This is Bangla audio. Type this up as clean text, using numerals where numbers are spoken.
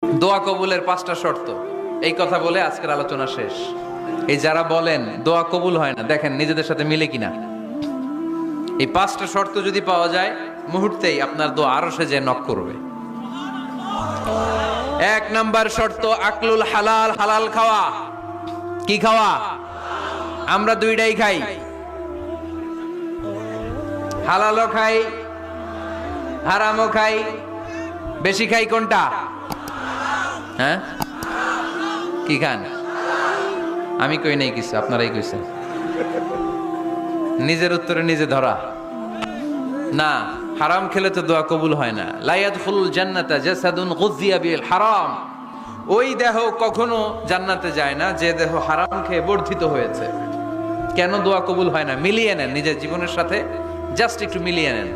দোয়া কবুলের 5টা শর্ত, এই কথা বলে আজকের আলোচনা শেষ। এই যারা বলেন দোয়া কবুল হয় না, দেখেন নিজেদের সাথে মিলে কিনা। এই 5টা শর্ত যদি পাওয়া যায়, মুহূর্তেই আপনার দোয়া আরশে যে নক করবে। 1 নাম্বার শর্ত আকলুল হালাল, হালাল খাওয়া। কি খাওয়া? আমরা দুইটাই খাই, হালালও খাই হারামও খাই। বেশি খাই কোনটা? হ্যাঁ, কি খান? আমি কই নাই কিছু, আপনারাই কইছেন। নিজের উত্তরে নিজে ধরা না। হারাম খেলে তো দোয়া কবুল হয় না। লা ইয়াদখুলুল জান্নাতা জাসাদুন গুযিয়া বিল হারাম। ওই দেহ কখনো জান্নাতে যায় না যে দেহ হারাম খেয়ে বর্ধিত হয়েছে। কেন দোয়া কবুল হয় না? মিলিয়ে নেন নিজের জীবনের সাথে, জাস্ট একটু মিলিয়ে নেন।